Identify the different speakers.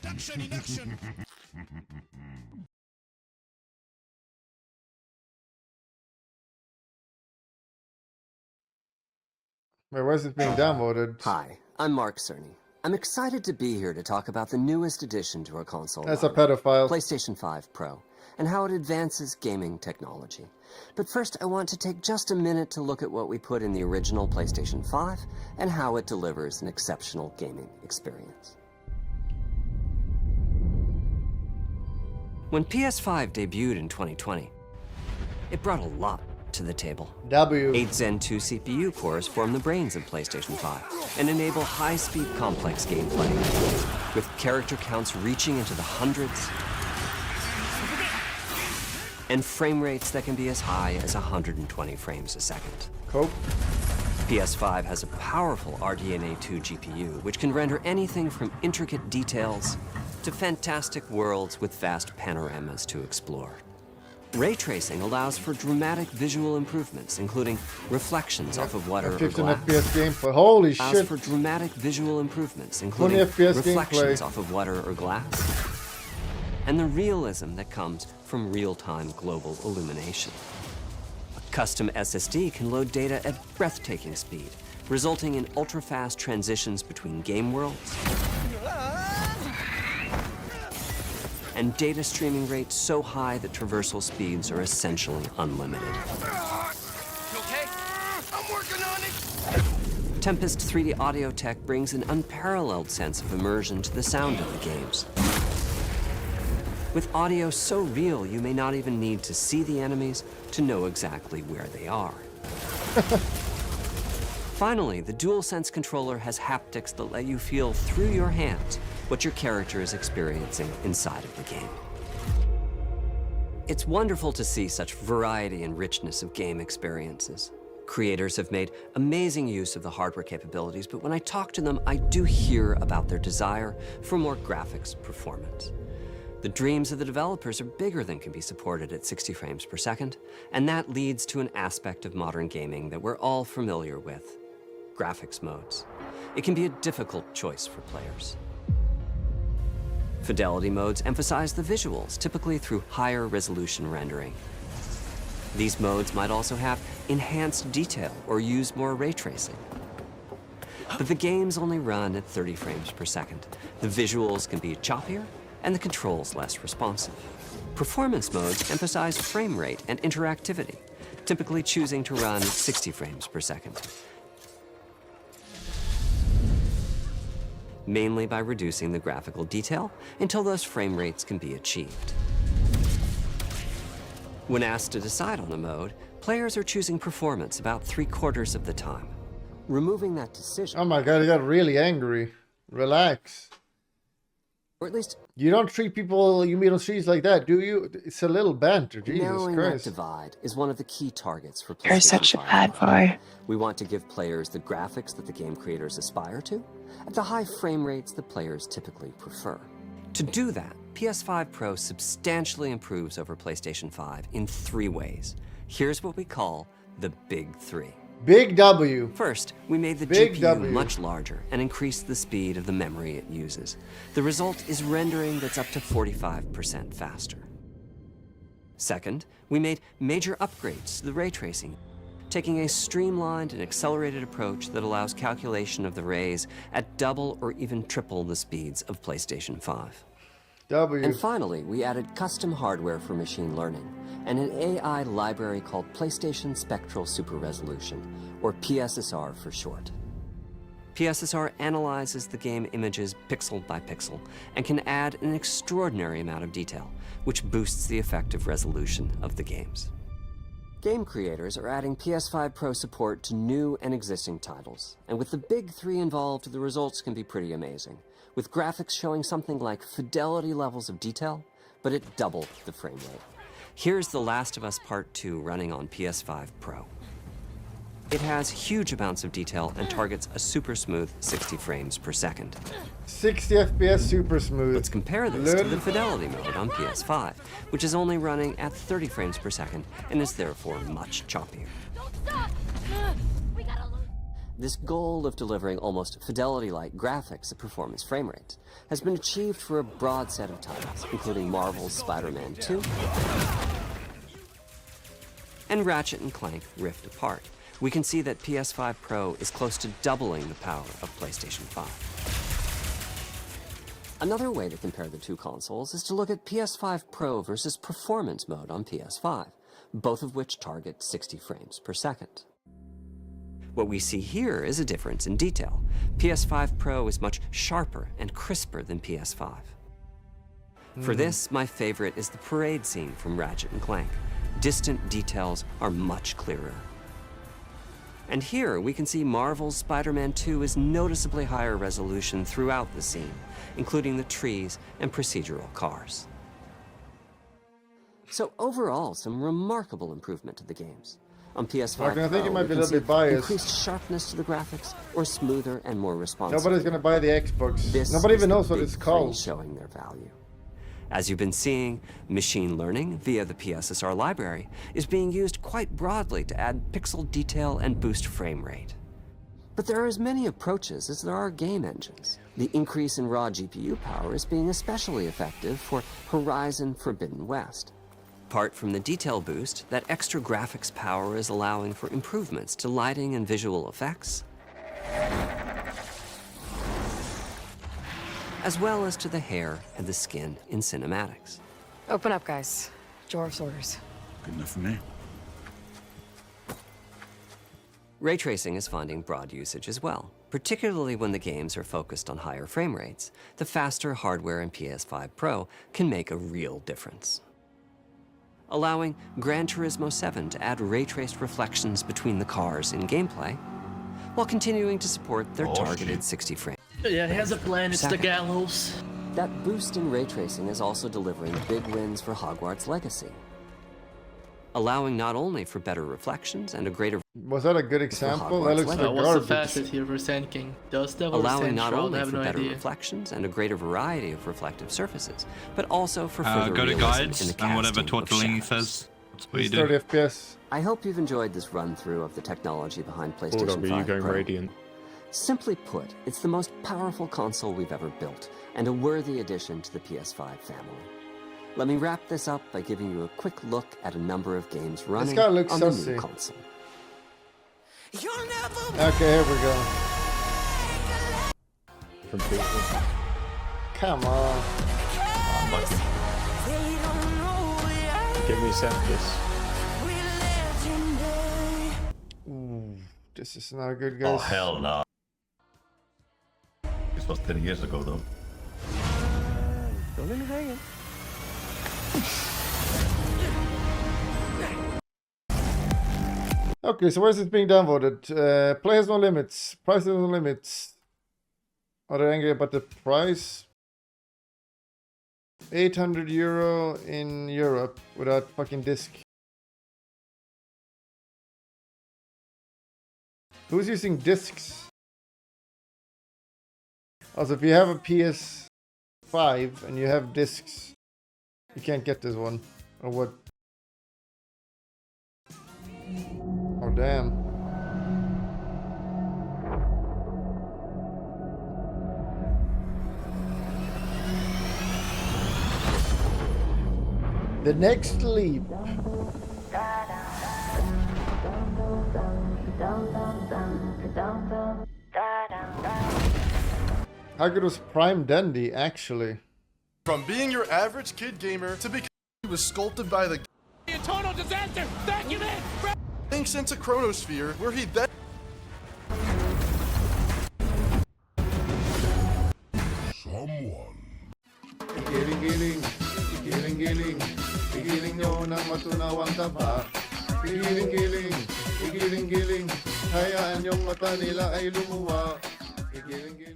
Speaker 1: Action in action.
Speaker 2: Wait, why is this being downloaded?
Speaker 3: Hi, I'm Mark Cerny. I'm excited to be here to talk about the newest addition to our console
Speaker 2: That's a
Speaker 3: lineup,
Speaker 2: pedophile.
Speaker 3: PlayStation 5 Pro, and how it advances gaming technology. But first, I want to take just a minute to look at what we put in the original PlayStation 5 and how it delivers an exceptional gaming experience. When PS5 debuted in 2020, it brought a lot to the table. 8 Zen 2 CPU cores form the brains of PlayStation 5 and enable high-speed complex gameplay, with character counts reaching into the hundreds and frame rates that can be as high as 120 frames a second.
Speaker 2: Cool.
Speaker 3: PS5 has a powerful RDNA 2 GPU, which can render anything from intricate details to fantastic worlds with vast panoramas to explore. Ray tracing allows for dramatic visual improvements, including reflections off of water or
Speaker 2: 15
Speaker 3: glass.
Speaker 2: FPS gameplay. Holy
Speaker 3: Allows
Speaker 2: shit.
Speaker 3: for dramatic visual improvements, including
Speaker 2: 20 FPS
Speaker 3: reflections
Speaker 2: gameplay.
Speaker 3: off of water or glass. And the realism that comes from real-time global illumination. A custom SSD can load data at breathtaking speed, resulting in ultra-fast transitions between game worlds and data streaming rates so high that traversal speeds are essentially unlimited.
Speaker 1: You okay? I'm working on it.
Speaker 3: Tempest 3D audio tech brings an unparalleled sense of immersion to the sound of the games. With audio so real, you may not even need to see the enemies to know exactly where they are. Finally, the DualSense controller has haptics that let you feel through your hands what your character is experiencing inside of the game. It's wonderful to see such variety and richness of game experiences. Creators have made amazing use of the hardware capabilities, but when I talk to them, I do hear about their desire for more graphics performance. The dreams of the developers are bigger than can be supported at 60 frames per second, and that leads to an aspect of modern gaming that we're all familiar with: graphics modes. It can be a difficult choice for players. Fidelity modes emphasize the visuals, typically through higher resolution rendering. These modes might also have enhanced detail or use more ray tracing. But the games only run at 30 frames per second. The visuals can be choppier and the controls less responsive. Performance modes emphasize frame rate and interactivity, typically choosing to run at 60 frames per second, mainly by reducing the graphical detail until those frame rates can be achieved. When asked to decide on a mode, players are choosing performance about 3/4 of the time. Removing that decision,
Speaker 2: Oh my god, he got really angry. Relax.
Speaker 3: or at least
Speaker 2: You don't treat people you meet on streets like that, do you? It's a little banter, Jesus
Speaker 3: narrowing that
Speaker 2: Christ.
Speaker 3: divide, is one of the key targets for PlayStation
Speaker 4: You're such a
Speaker 3: 5
Speaker 4: bad
Speaker 3: Pro.
Speaker 4: boy.
Speaker 3: We want to give players the graphics that the game creators aspire to, at the high frame rates that players typically prefer. To do that, PS5 Pro substantially improves over PlayStation 5 in 3 ways. Here's what we call the Big 3.
Speaker 2: Big W.
Speaker 3: First, we made the
Speaker 2: Big
Speaker 3: GPU
Speaker 2: W.
Speaker 3: much larger and increased the speed of the memory it uses. The result is rendering that's up to 45% faster. Second, we made major upgrades to the ray tracing, taking a streamlined and accelerated approach that allows calculation of the rays at double or even triple the speeds of PlayStation 5.
Speaker 2: W.
Speaker 3: And finally, we added custom hardware for machine learning and an AI library called PlayStation Spectral Super Resolution, or PSSR for short. PSSR analyzes the game images pixel by pixel and can add an extraordinary amount of detail, which boosts the effective resolution of the games. Game creators are adding PS5 Pro support to new and existing titles, and with the Big 3 involved, the results can be pretty amazing, with graphics showing something like fidelity levels of detail, but at double the frame rate. Here's The Last of Us Part 2 running on PS5 Pro. It has huge amounts of detail and targets a super smooth 60 frames per second.
Speaker 2: 60 FPS super smooth.
Speaker 3: Let's compare this to the Fidelity mode on PS5, which is only running at 30 frames per second and is therefore much choppier.
Speaker 5: Don't stop! We gotta lose.
Speaker 3: This goal of delivering almost fidelity-like graphics at performance frame rates has been achieved for a broad set of titles, including Marvel's Spider-Man 2 and Ratchet & Clank Rift Apart. We can see that PS5 Pro is close to doubling the power of PlayStation 5. Another way to compare the two consoles is to look at PS5 Pro versus Performance mode on PS5, both of which target 60 frames per second. What we see here is a difference in detail. PS5 Pro is much sharper and crisper than PS5. For this, my favorite is the parade scene from Ratchet & Clank. Distant details are much clearer. And here we can see Marvel's Spider-Man 2 is noticeably higher resolution throughout the scene, including the trees and procedural cars. So overall, some remarkable improvement to the games. On PS5
Speaker 2: I think it might be a little bit
Speaker 3: Pro,
Speaker 2: biased.
Speaker 3: increased sharpness to the graphics, or smoother and more responsive.
Speaker 2: Nobody's gonna buy the Xbox.
Speaker 3: This
Speaker 2: Nobody
Speaker 3: is
Speaker 2: even
Speaker 3: the
Speaker 2: knows what
Speaker 3: big
Speaker 2: it's called.
Speaker 3: three showing their value. As you've been seeing, machine learning via the PSSR library is being used quite broadly to add pixel detail and boost frame rate. But there are as many approaches as there are game engines. The increase in raw GPU power is being especially effective for Horizon Forbidden West. Apart from the detail boost, that extra graphics power is allowing for improvements to lighting and visual effects, as well as to the hair and the skin in cinematics.
Speaker 4: Open up, guys. Jor's orders.
Speaker 5: Good enough for me.
Speaker 3: Ray tracing is finding broad usage as well, particularly when the games are focused on higher frame rates. The faster hardware in PS5 Pro can make a real difference, allowing Gran Turismo 7 to add ray-traced reflections between the cars in gameplay, while continuing to support their targeted 60 frames.
Speaker 6: Yeah, he has a plan. It's the gallows.
Speaker 3: That boost in ray tracing is also delivering big wins for Hogwarts Legacy, allowing not only for better reflections and a greater
Speaker 2: Was that a good example? That looks like
Speaker 6: What's the
Speaker 2: garbage.
Speaker 6: facet here for Sand King? Does Devil
Speaker 3: allowing
Speaker 6: Sand
Speaker 3: not
Speaker 6: Shroud? I
Speaker 3: only
Speaker 6: have
Speaker 3: for
Speaker 6: no
Speaker 3: better
Speaker 6: idea.
Speaker 3: reflections and a greater variety of reflective surfaces, but also for further
Speaker 5: Go to
Speaker 3: realism
Speaker 5: guides
Speaker 3: in the
Speaker 5: and whatever
Speaker 3: casting of
Speaker 5: tortellini
Speaker 3: shadows.
Speaker 5: says. That's what you
Speaker 2: It's
Speaker 5: do.
Speaker 2: 30 FPS.
Speaker 3: I hope you've enjoyed this run-through of the technology behind PlayStation
Speaker 7: Bulldog, are you
Speaker 3: 5
Speaker 7: going
Speaker 3: Pro.
Speaker 7: radiant?
Speaker 3: Simply put, it's the most powerful console we've ever built, and a worthy addition to the PS5 family. Let me wrap this up by giving you a quick look at a number of games running
Speaker 2: guy looks
Speaker 3: on the
Speaker 2: sussy.
Speaker 3: new console.
Speaker 2: Okay, here we go.
Speaker 7: From people.
Speaker 2: Come on.
Speaker 7: Give me Sanctus.
Speaker 2: Ooh, this is not good,
Speaker 8: Oh,
Speaker 2: guys.
Speaker 8: hell no. This was 10 years ago, though.
Speaker 3: Don't let me hang it.
Speaker 2: Okay, so where's it being downvoted? Play has no limits. Price has no limits. Are they angry about the price? 800 euro in Europe without fucking disc. Who's using discs? Also, if you have a PS5 and you have discs, you can't get this one. Or what? Oh, damn. The next leap. How good was Prime Dandy, actually?
Speaker 1: From being your average kid gamer to becoming he was sculpted by the
Speaker 9: Total disaster! Document!
Speaker 1: thanks into Chronosphere, where he then
Speaker 2: Giling-giling, giling-giling, giling nyo ng matunawang taba. Giling-giling, giling-giling, hayaan yung mata nila ay lumuwa. Giling-giling.